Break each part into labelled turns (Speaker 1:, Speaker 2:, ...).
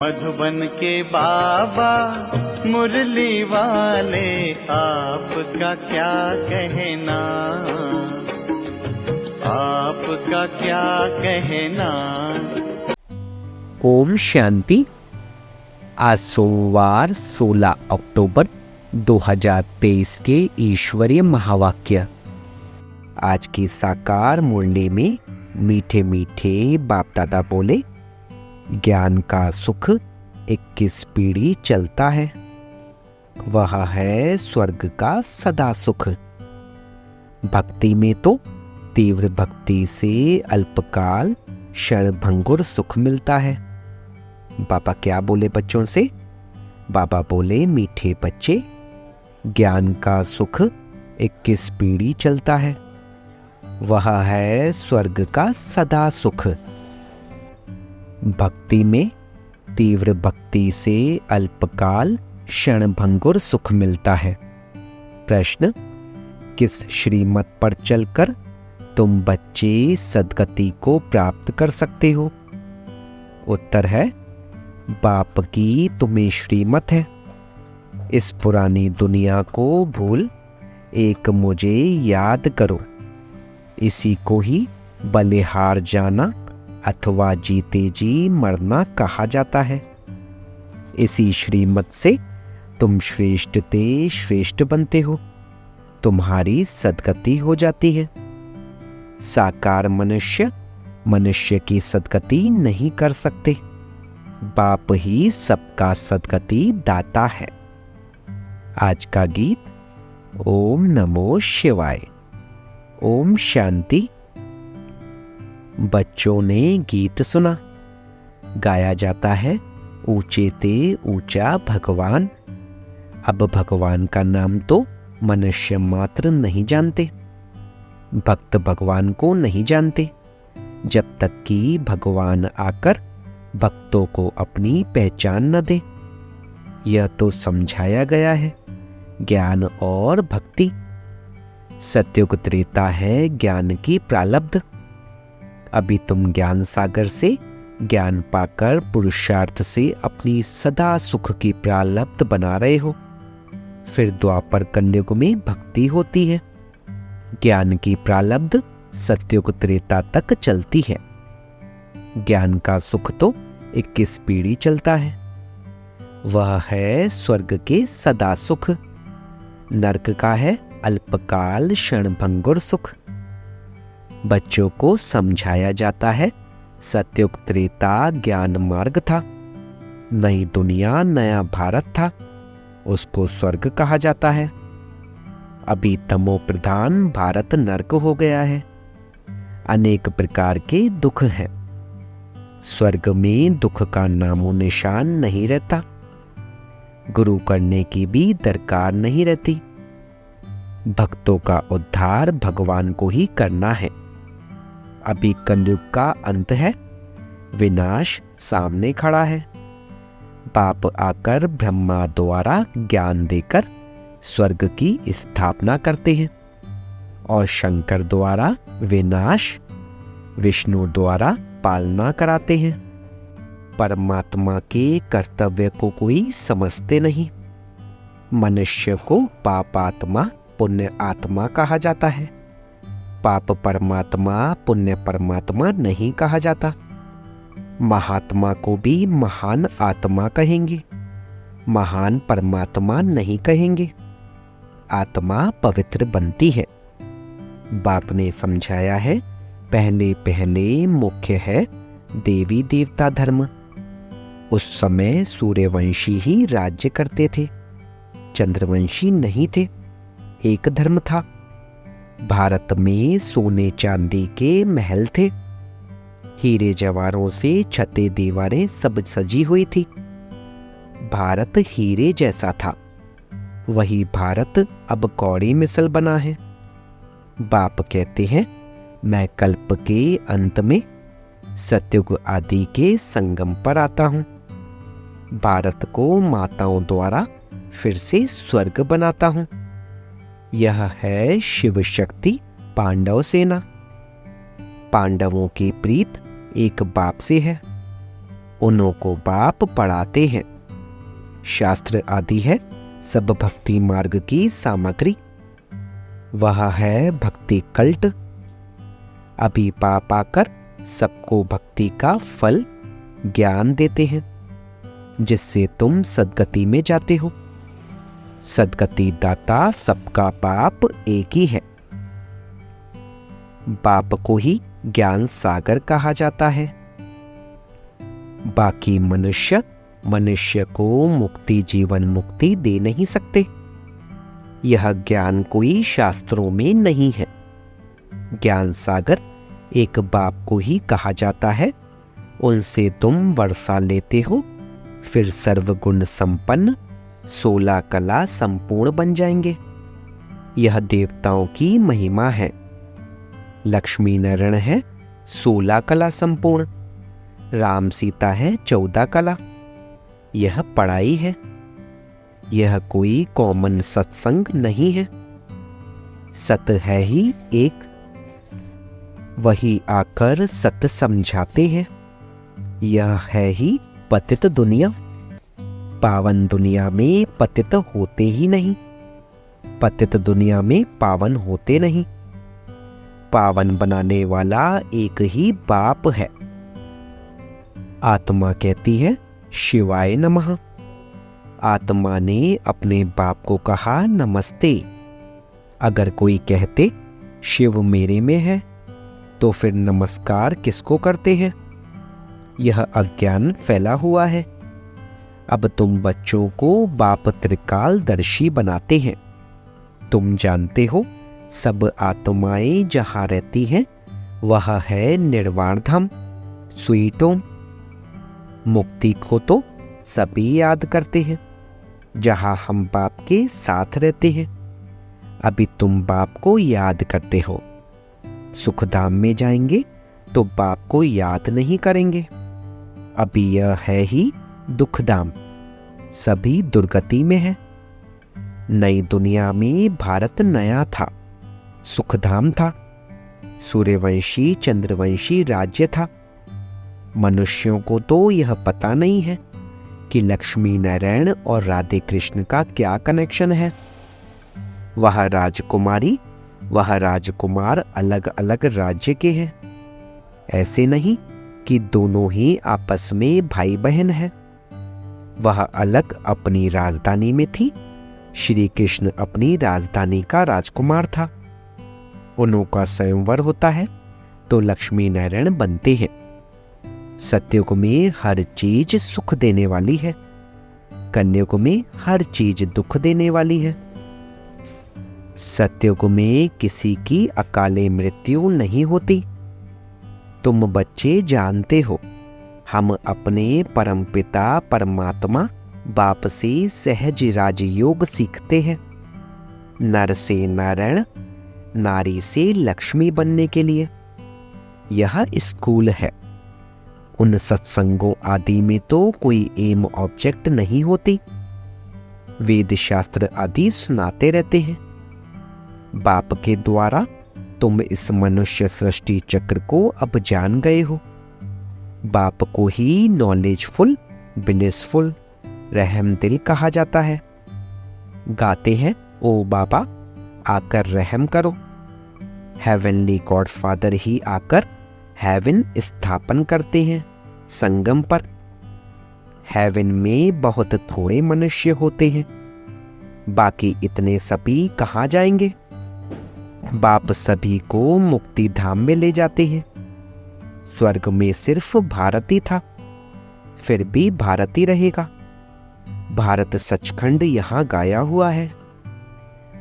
Speaker 1: मधुबन के बाबा मुरली वाले, आपका क्या कहना, आपका क्या कहना।
Speaker 2: ओम शांति। आज सोमवार 16 अक्टूबर 2023 के ईश्वरीय महावाक्य। आज की साकार मुरली में मीठे मीठे बाप दादा बोले, ज्ञान का सुख 21 पीढ़ी चलता है, वह है स्वर्ग का सदा सुख। भक्ति में तो तीव्र भक्ति से अल्पकाल क्षणभंगुर सुख मिलता है। बाबा क्या बोले बच्चों से? बाबा बोले, मीठे बच्चे, ज्ञान का सुख 21 पीढ़ी चलता है, वह है स्वर्ग का सदा सुख। भक्ति में तीव्र भक्ति से अल्पकाल क्षणभंगुर सुख मिलता है। प्रश्न, किस श्रीमत पर चलकर तुम बच्चे सद्गति को प्राप्त कर सकते हो? उत्तर है, बाप की तुम्हें श्रीमत है। इस पुरानी दुनिया को भूल एक मुझे याद करो, इसी को ही बलिहार जाना अथवा जीते जी मरना कहा जाता है। इसी श्रीमत से तुम श्रेष्ठ ते श्रेष्ठ बनते हो, तुम्हारी सद्गति हो जाती है। साकार मनुष्य मनुष्य की सद्गति नहीं कर सकते, बाप ही सबका सद्गति दाता है। आज का गीत ओम नमो शिवाय। ओम शांति। बच्चों ने गीत सुना। गाया जाता है, ऊंचे ते ऊंचा भगवान। अब भगवान का नाम तो मनुष्य मात्र नहीं जानते, भक्त भगवान को नहीं जानते, जब तक कि भगवान आकर भक्तों को अपनी पहचान न दे। यह तो समझाया गया है, ज्ञान और भक्ति। सत्युग त्रेता है ज्ञान की प्रालब्ध। अभी तुम ज्ञान सागर से ज्ञान पाकर पुरुषार्थ से अपनी सदा सुख की प्रालब्ध बना रहे हो। फिर द्वापर कलयुग में भक्ति होती है। ज्ञान की प्रालब्ध सत्युग त्रेता तक चलती है। ज्ञान का सुख तो 21 पीढ़ी चलता है, वह है स्वर्ग के सदा सुख। नरक का है अल्पकाल क्षणभंगुर सुख। बच्चों को समझाया जाता है, सत्युग त्रेता ज्ञान मार्ग था, नई दुनिया नया भारत था, उसको स्वर्ग कहा जाता है। अभी तमो प्रधान भारत नरक हो गया है, अनेक प्रकार के दुख हैं। स्वर्ग में दुख का नामो निशान नहीं रहता, गुरु करने की भी दरकार नहीं रहती। भक्तों का उद्धार भगवान को ही करना है। अभी कलयुग का अंत है, विनाश सामने खड़ा है। बाप आकर ब्रह्मा द्वारा ज्ञान देकर स्वर्ग की स्थापना करते हैं, और शंकर द्वारा विनाश, विष्णु द्वारा पालना कराते हैं। परमात्मा के कर्तव्य को कोई समझते नहीं। मनुष्य को पापात्मा पुण्य आत्मा कहा जाता है। पाप परमात्मा पुण्य परमात्मा नहीं कहा जाता। महात्मा को भी महान आत्मा कहेंगे, महान परमात्मा नहीं कहेंगे। आत्मा पवित्र बनती है। बाप ने समझाया है, पहले पहले मुख्य है देवी देवता धर्म। उस समय सूर्यवंशी ही राज्य करते थे, चंद्रवंशी नहीं थे। एक धर्म था। भारत में सोने चांदी के महल थे, हीरे जवाहरों से छतें दीवारें सब सजी हुई थी। भारत हीरे जैसा था। वही भारत अब कौड़ी मिसल बना है। बाप कहते हैं, मैं कल्प के अंत में सत्युग आदि के संगम पर आता हूं। भारत को माताओं द्वारा फिर से स्वर्ग बनाता हूं। यह है शिव शक्ति पांडव सेना। पांडवों की प्रीत एक बाप से है, उन्हों को बाप पढ़ाते हैं। शास्त्र आदि है सब भक्ति मार्ग की सामग्री। वह है भक्ति कल्ट। अभी बाप आकर सबको भक्ति का फल ज्ञान देते हैं, जिससे तुम सद्गति में जाते हो। सद्गति दाता सबका बाप एक ही है। बाप को ही ज्ञान सागर कहा जाता है। बाकी मनुष्य को मुक्ति जीवन मुक्ति दे नहीं सकते। यह ज्ञान कोई शास्त्रों में नहीं है। ज्ञान सागर एक बाप को ही कहा जाता है। उनसे तुम वर्षा लेते हो, फिर सर्वगुण संपन्न 16 कला संपूर्ण बन जाएंगे। यह देवताओं की महिमा है। लक्ष्मी नारायण है 16 कला संपूर्ण, राम सीता है 14 कला। यह पढ़ाई है। यह कोई कॉमन सत्संग नहीं है। सत है ही एक, वही आकर सत समझाते हैं। यह है ही पतित दुनिया। पावन दुनिया में पतित होते ही नहीं, पतित दुनिया में पावन होते नहीं। पावन बनाने वाला एक ही बाप है। आत्मा कहती है शिवाय नमः। आत्मा ने अपने बाप को कहा नमस्ते। अगर कोई कहते शिव मेरे में है, तो फिर नमस्कार किसको करते हैं? यह अज्ञान फैला हुआ है। अब तुम बच्चों को बाप त्रिकालदर्शी बनाते हैं। तुम जानते हो सब आत्माएं जहां रहती हैं वह है निर्वाण धाम, स्वीट होम। मुक्ति को तो सभी याद करते हैं, जहां हम बाप के साथ रहते हैं। अभी तुम बाप को याद करते हो। सुखधाम में जाएंगे तो बाप को याद नहीं करेंगे। अभी यह है ही दुखधाम। सभी दुर्गति में है। नई दुनिया में भारत नया था, सुखधाम था, सूर्यवंशी चंद्रवंशी राज्य था। मनुष्यों को तो यह पता नहीं है कि लक्ष्मी नारायण और राधे कृष्ण का क्या कनेक्शन है। वह राजकुमारी, वह राजकुमार अलग अलग राज्य के हैं। ऐसे नहीं कि दोनों ही आपस में भाई बहन हैं। वह अलग अपनी राजधानी में थी। श्री कृष्ण अपनी राजधानी का राजकुमार था। उन्हों का स्वयंवर होता है तो लक्ष्मी नारायण बनते हैं। सत्युग में हर चीज सुख देने वाली है, कलयुग में हर चीज दुख देने वाली है। सत्युग में किसी की अकाले मृत्यु नहीं होती। तुम बच्चे जानते हो, हम अपने परमपिता परमात्मा बाप से सहज राजयोग सीखते हैं। नर से नारायण, नारी से लक्ष्मी बनने के लिए। यह स्कूल है। उन सत्संगों आदि में तो कोई एम ऑब्जेक्ट नहीं होती। वेद शास्त्र आदि सुनाते रहते हैं। बाप के द्वारा तुम इस मनुष्य सृष्टि चक्र को अब जान गए हो। बाप को ही नॉलेजफुल, ब्लिसफुल, रहम दिल कहा जाता है। गाते हैं ओ बाबा आकर रहम करो। हेवनली गॉड फादर ही आकर हेवन स्थापन करते हैं संगम पर। हेवन में बहुत थोड़े मनुष्य होते हैं, बाकी इतने सभी कहाँ जाएंगे? बाप सभी को मुक्ति धाम में ले जाते हैं। स्वर्ग में सिर्फ भारत ही था, फिर भी भारत ही रहेगा। भारत सचखंड यहाँ गाया हुआ है।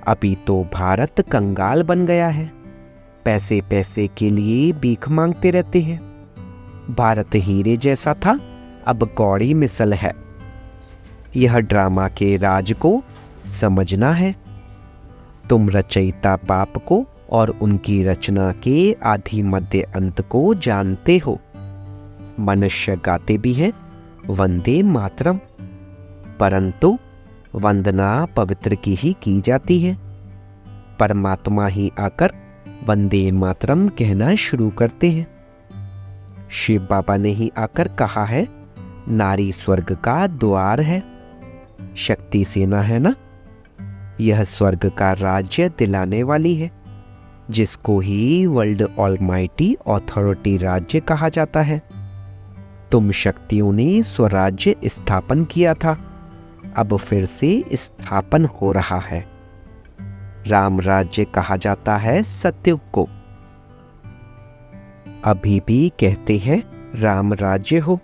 Speaker 2: अभी तो भारत कंगाल बन गया है। पैसे पैसे के लिए भीख मांगते रहते हैं। भारत हीरे जैसा था, अब कौड़ी मिसल है। यह ड्रामा के राज को समझना है। तुम रचयिता बाप को और उनकी रचना के आदि मध्य अंत को जानते हो। मनुष्य गाते भी हैं वंदे मातरम, परंतु वंदना पवित्र की ही की जाती है। परमात्मा ही आकर वंदे मातरम कहना शुरू करते हैं। शिव बाबा ने ही आकर कहा है नारी स्वर्ग का द्वार है। शक्ति सेना है ना, यह स्वर्ग का राज्य दिलाने वाली है, जिसको ही वर्ल्ड ऑलमाइटी अथॉरिटी राज्य कहा जाता है। तुम शक्तियों ने स्वराज्य स्थापन किया था, अब फिर से स्थापन हो रहा है। राम राज्य कहा जाता है सतयुग को। अभी भी कहते हैं राम राज्य हो,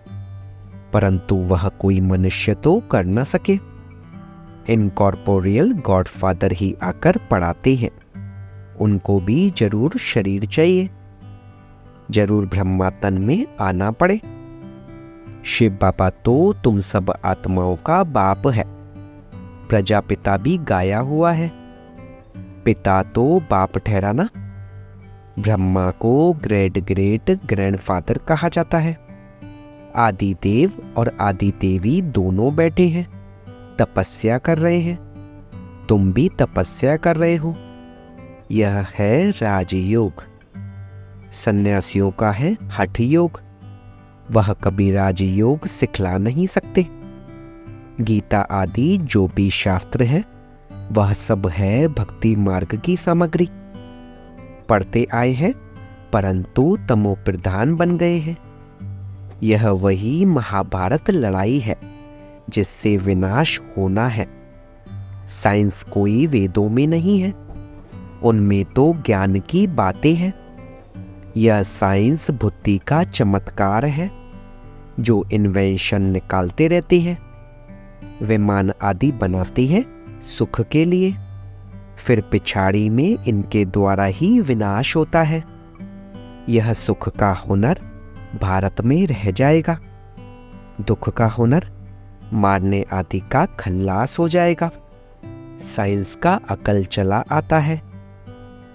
Speaker 2: परंतु वह कोई मनुष्य तो कर न सके। इनकॉर्पोरियल गॉडफादर ही आकर पढ़ाते हैं, उनको भी जरूर शरीर चाहिए, जरूर ब्रह्मा तन में आना पड़े। शिव बाबा तो तुम सब आत्माओं का बाप है। प्रजापिता भी गाया हुआ है, पिता तो बाप ठहरा ना। ब्रह्मा को ग्रेट ग्रेट ग्रैंडफादर कहा जाता है। आदि देव और आदि देवी दोनों बैठे हैं, तपस्या कर रहे हैं। तुम भी तपस्या कर रहे हो। यह है राजयोग। सन्यासियों का है हठ योग। वह कभी राजयोग सिखला नहीं सकते। गीता आदि जो भी शास्त्र है, वह सब है भक्ति मार्ग की सामग्री। पढ़ते आए हैं, परंतु तमो प्रधान बन गए हैं। यह वही महाभारत लड़ाई है जिससे विनाश होना है। साइंस कोई वेदों में नहीं है, उनमें तो ज्ञान की बातें हैं। यह साइंस बुद्धि का चमत्कार है, जो इन्वेंशन निकालते रहते हैं। विमान आदि बनाते हैं सुख के लिए, फिर पिछाड़ी में इनके द्वारा ही विनाश होता है। यह सुख का हुनर भारत में रह जाएगा, दुख का हुनर मारने आदि का खल्लास हो जाएगा। साइंस का अकल चला आता है।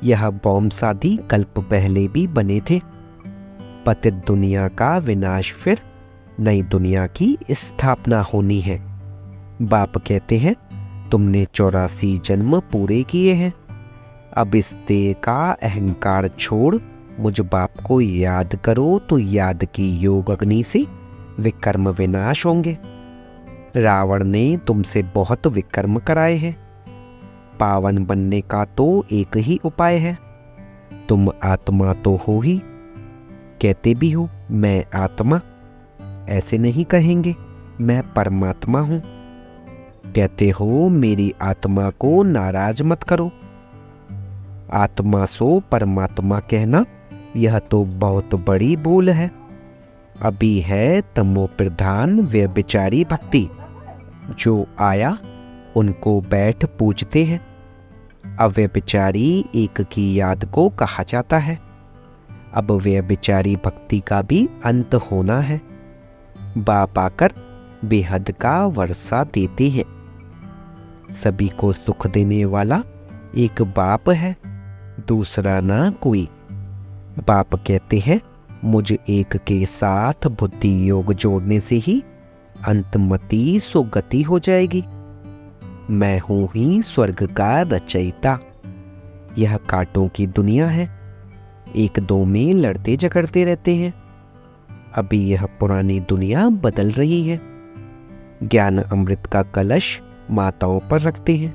Speaker 2: यह बॉम्ब आदि कल्प पहले भी बने थे। पतित दुनिया का विनाश, फिर नई दुनिया की स्थापना होनी है। बाप कहते हैं तुमने 84 जन्म पूरे किए हैं, अब इस देह का अहंकार छोड़ मुझ बाप को याद करो, तो याद की योग अग्नि से विकर्म विनाश होंगे। रावण ने तुमसे बहुत विकर्म कराए हैं। पावन बनने का तो एक ही उपाय है। तुम आत्मा तो हो ही, कहते भी हो मैं आत्मा, ऐसे नहीं कहेंगे मैं परमात्मा हूं। कहते हो मेरी आत्मा को नाराज मत करो। आत्मा सो परमात्मा कहना, यह तो बहुत बड़ी भूल है। अभी है तमो प्रधान व्यभिचारी भक्ति। जो आया उनको बैठ पूजते हैं। अव्यभिचारी एक की याद को कहा जाता है। अब व्यभिचारी भक्ति का भी अंत होना है। बाप आकर बेहद का वर्षा देते हैं। सभी को सुख देने वाला एक बाप है, दूसरा ना कोई। बाप कहते हैं मुझ एक के साथ बुद्धि योग जोड़ने से ही अंतमति सुगति हो जाएगी। मैं हूं ही स्वर्ग का रचयिता। यह कांटों की दुनिया है, एक दो में लड़ते झगड़ते रहते हैं। अभी यह पुरानी दुनिया बदल रही है। ज्ञान अमृत का कलश माताओं पर रखते हैं।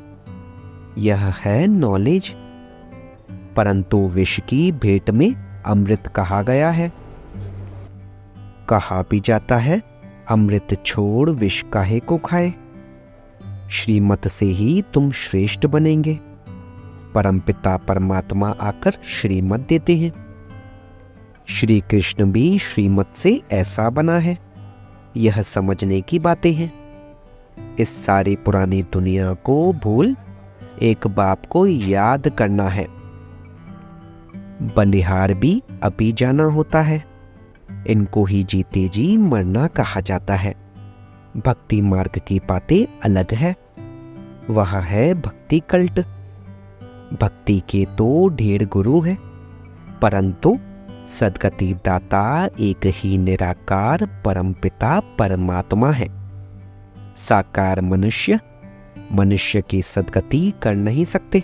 Speaker 2: यह है नॉलेज, परंतु विष की भेंट में अमृत कहा गया है। कहा भी जाता है अमृत छोड़ विष काहे को खाए। श्रीमत से ही तुम श्रेष्ठ बनेंगे। परमपिता परमात्मा आकर श्रीमत देते हैं। श्री कृष्ण भी श्रीमत से ऐसा बना है। यह समझने की बातें हैं। इस सारी पुरानी दुनिया को भूल एक बाप को याद करना है। बलिहार भी अभी जाना होता है। इनको ही जीते जी मरना कहा जाता है। भक्ति मार्ग की बातें अलग है। वह है भक्ति कल्ट। भक्ति के तो ढेर गुरु है, परंतु सदगति दाता एक ही निराकार परमपिता परमात्मा है। साकार मनुष्य मनुष्य की सदगति कर नहीं सकते,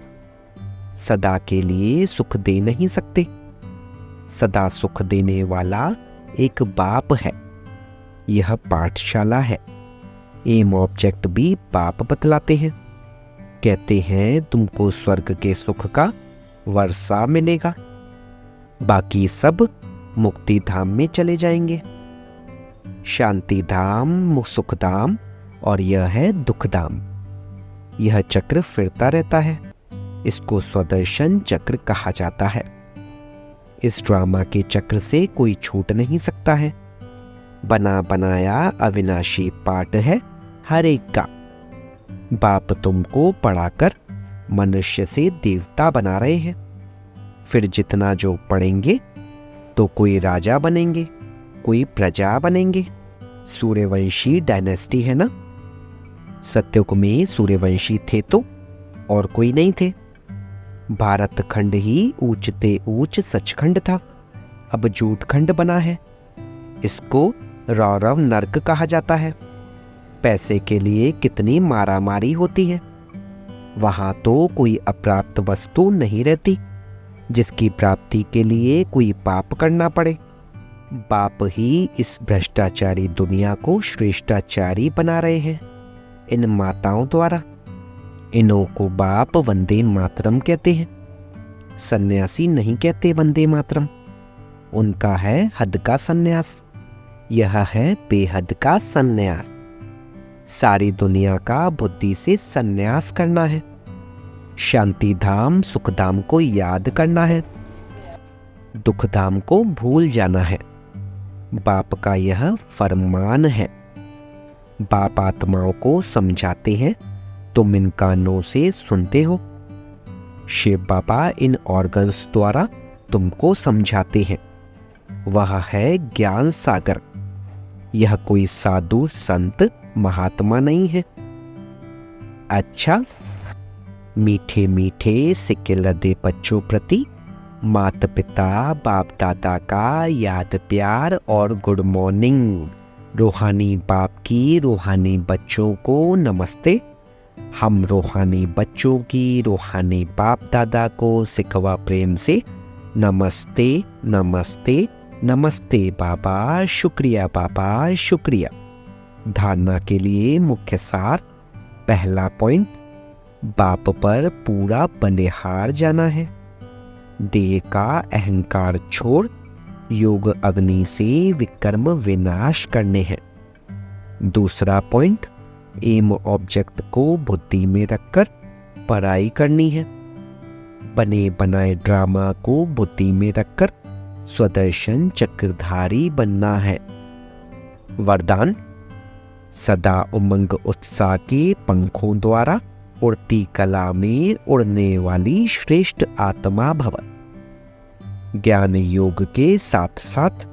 Speaker 2: सदा के लिए सुख दे नहीं सकते। सदा सुख देने वाला एक बाप है। यह पाठशाला है। एम ऑब्जेक्ट भी बाप बतलाते हैं। कहते हैं तुमको स्वर्ग के सुख का वर्षा मिलेगा, बाकी सब मुक्ति धाम में चले जाएंगे। शांति धाम, सुख धाम और यह है दुख धाम। यह चक्र फिरता रहता है। इसको स्वदर्शन चक्र कहा जाता है। इस ड्रामा के चक्र से कोई छूट नहीं सकता है। बना बनाया अविनाशी पाठ है हर एक का। बाप तुमको पढ़ाकर मनुष्य से देवता बना रहे हैं। फिर जितना जो पढ़ेंगे तो कोई राजा बनेंगे, कोई प्रजा बनेंगे। सूर्यवंशी डायनेस्टी है ना। सत्ययुग में सूर्यवंशी थे तो और कोई नहीं थे। भारत खंड ही ऊंचते ऊंच सचखंड था, अब जूट खंड बना है। इसको रौरव नर्क कहा जाता है। पैसे के लिए कितनी मारामारी होती है। वहां तो कोई अप्राप्त वस्तु नहीं रहती जिसकी प्राप्ति के लिए कोई पाप करना पड़े। बाप ही इस भ्रष्टाचारी दुनिया को श्रेष्ठाचारी बना रहे हैं इन माताओं द्वारा। इन्हों को बाप वंदे मातरम कहते हैं। सन्यासी नहीं कहते वंदे मातरम, उनका है हद का सन्यास। यह है बेहद का सन्यास। सारी दुनिया का बुद्धि से सन्यास करना है। शांति धाम, सुख धाम को याद करना है, दुख धाम को भूल जाना है। बाप का यह फरमान है। बाप आत्माओं को समझाते हैं, तुम इन कानों से सुनते हो। शिव बाबा इन ऑर्गन्स द्वारा तुमको समझाते हैं। वह है ज्ञान सागर। यह कोई साधु संत महात्मा नहीं है। अच्छा, मीठे मीठे सिक्के लदे बच्चों प्रति माता पिता बाप दादा का याद प्यार और गुड मॉर्निंग। रूहानी बाप की रूहानी बच्चों को नमस्ते। हम रूहानी बच्चों की रूहानी बाप दादा को सिखवा प्रेम से नमस्ते नमस्ते नमस्ते बाबा, शुक्रिया बाबा, शुक्रिया। धारणा के लिए मुख्य सार। पहला पॉइंट, बाप पर पूरा बलिहार जाना है। देह का अहंकार छोड़ योग अग्नि से विकर्म विनाश करने हैं। दूसरा पॉइंट, एम ऑब्जेक्ट को बुद्धि में रखकर पढ़ाई करनी है। बने बनाए ड्रामा को बुद्धि में रखकर स्वदर्शन चक्रधारी बनना है। वरदान, सदा उमंग उत्साह के पंखों द्वारा उड़ती कला में उड़ने वाली श्रेष्ठ आत्मा भव। ज्ञान योग के साथ साथ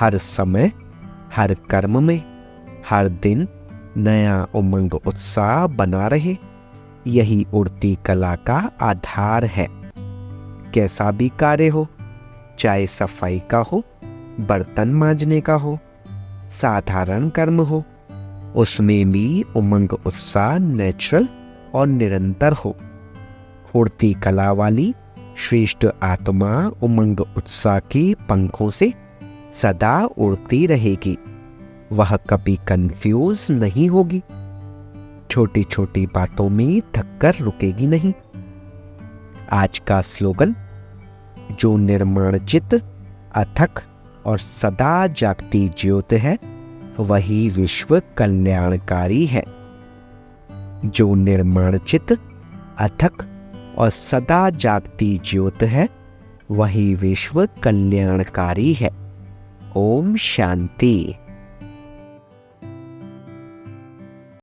Speaker 2: हर समय, हर कर्म में, हर दिन नया उमंग उत्साह बना रहे। यही उड़ती कला का आधार है। कैसा भी कार्य हो, चाहे सफाई का हो, बर्तन मांजने का हो, साधारण कर्म हो, उसमें भी उमंग उत्साह नेचुरल और निरंतर हो। उड़ती कला वाली श्रेष्ठ आत्मा उमंग उत्साह के पंखों से सदा उड़ती रहेगी। वह कभी कंफ्यूज नहीं होगी। छोटी छोटी बातों में थककर रुकेगी नहीं। आज का स्लोगन, जो निर्माण चित्त अथक और सदा जागती ज्योत है वही विश्व कल्याणकारी है। जो निर्माण चित्त अथक और सदा जागती ज्योत है वही विश्व कल्याणकारी है। ओम शांति।